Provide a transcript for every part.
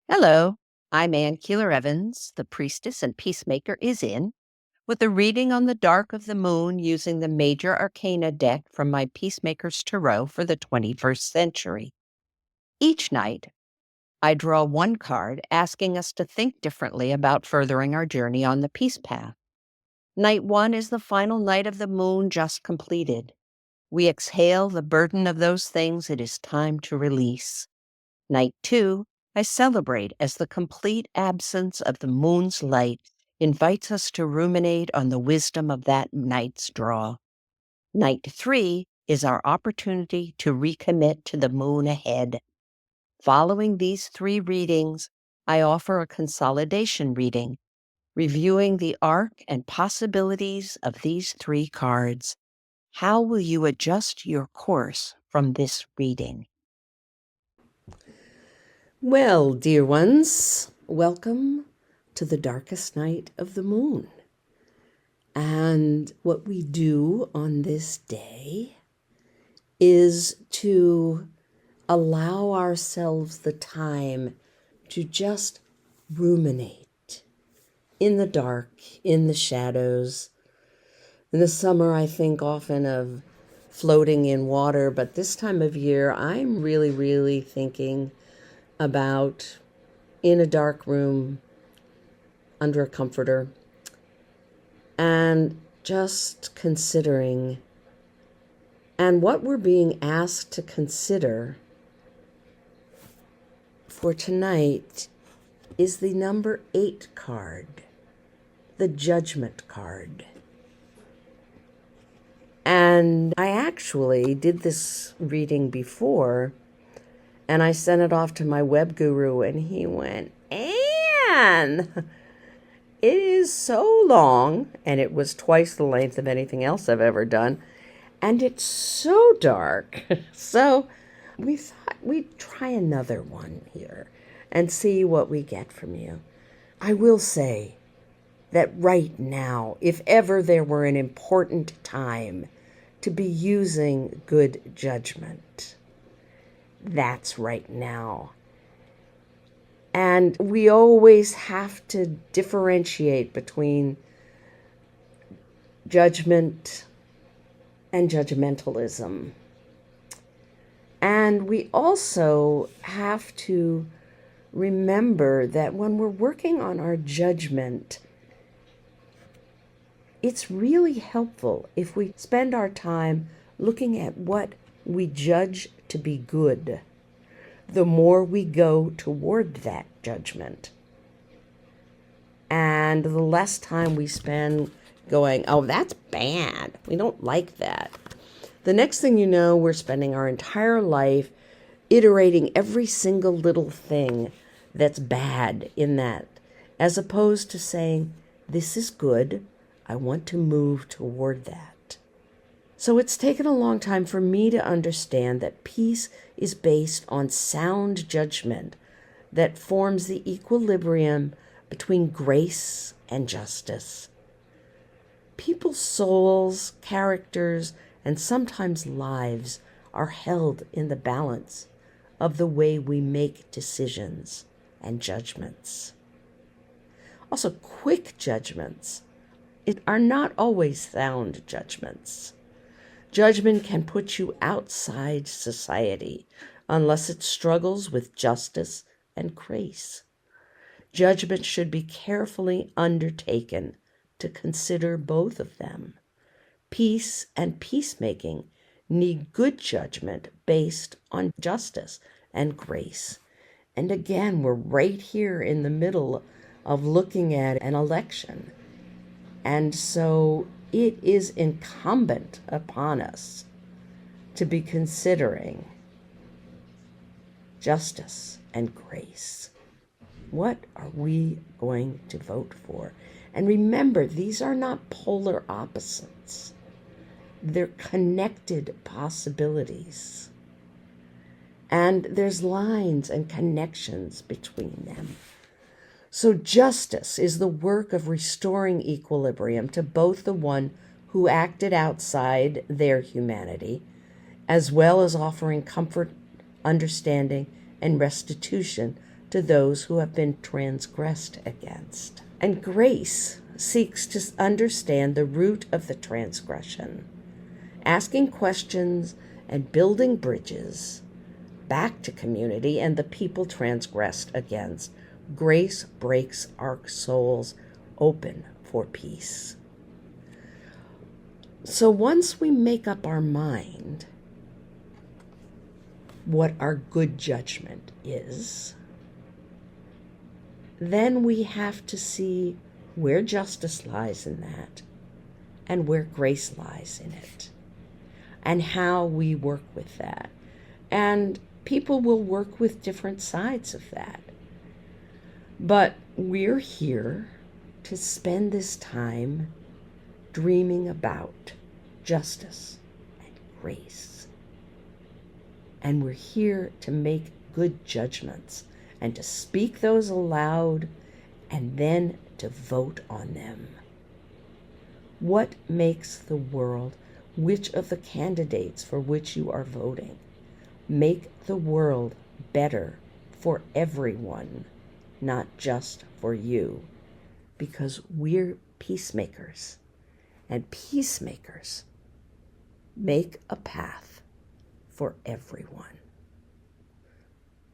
Hello, I'm Ann Keeler Evans. The priestess and peacemaker is in with a reading on the dark of the moon using the Major Arcana deck from my Peacemaker's Tarot for the 21st century. Each night, I draw one card asking us to think differently about furthering our journey on the peace path. Night 1 is the final night of the moon just completed. We exhale the burden of those things it is time to release. Night 2, I celebrate as the complete absence of the moon's light invites us to ruminate on the wisdom of that night's draw. Night 3 is our opportunity to recommit to the moon ahead. Following these 3 readings, I offer a consolidation reading, reviewing the arc and possibilities of these 3 cards. How will you adjust your course from this reading? Well, dear ones, welcome to the darkest night of the moon. And what we do on this day is to allow ourselves the time to just ruminate in the dark, in the shadows. In the summer, I think often of floating in water, but this time of year, I'm really thinking about in a dark room under a comforter and just considering. And what we're being asked to consider for tonight is the number 8 card, the Judgment card. And I actually did this reading before, and I sent it off to my web guru, and he went, Anne, it is so long, and it was twice the length of anything else I've ever done, and it's so dark. So we thought we'd try another one here and see what we get from you. I will say that right now, if ever there were an important time to be using good judgment, that's right now. And we always have to differentiate between judgment and judgmentalism. And we also have to remember that when we're working on our judgment, it's really helpful if we spend our time looking at what we judge to be good. The more we go toward that judgment, and the less time we spend going, oh, that's bad, we don't like that. The next thing you know, we're spending our entire life iterating every single little thing that's bad in that, as opposed to saying, this is good, I want to move toward that. So it's taken a long time for me to understand that peace is based on sound judgment that forms the equilibrium between grace and justice. People's souls, characters, and sometimes lives are held in the balance of the way we make decisions and judgments. Also, quick judgments are not always sound judgments. Judgment can put you outside society unless it struggles with justice and grace. Judgment should be carefully undertaken to consider both of them. Peace and peacemaking need good judgment based on justice and grace. And again, we're right here in the middle of looking at an election. And so it is incumbent upon us to be considering justice and grace. What are we going to vote for? And remember, these are not polar opposites. They're connected possibilities. And there's lines and connections between them. So justice is the work of restoring equilibrium to both the one who acted outside their humanity, as well as offering comfort, understanding, and restitution to those who have been transgressed against. And grace seeks to understand the root of the transgression, asking questions and building bridges back to community and the people transgressed against. Grace breaks our souls open for peace. So once we make up our mind what our good judgment is, then we have to see where justice lies in that and where grace lies in it and how we work with that. And people will work with different sides of that. But we're here to spend this time dreaming about justice and grace. And we're here to make good judgments and to speak those aloud and then to vote on them. What makes the world, which of the candidates for which you are voting, make the world better for everyone, not just for you? Because we're peacemakers, and peacemakers make a path for everyone.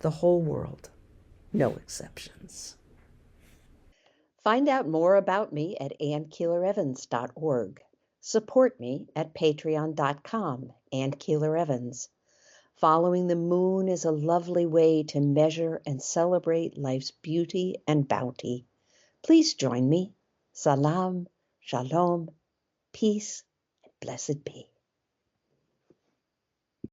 The whole world, no exceptions. Find out more about me at AnnKeelerEvans.org. Support me at patreon.com, AnnKeelerEvans. Following the moon is a lovely way to measure and celebrate life's beauty and bounty. Please join me. Salam, shalom, peace, and blessed be.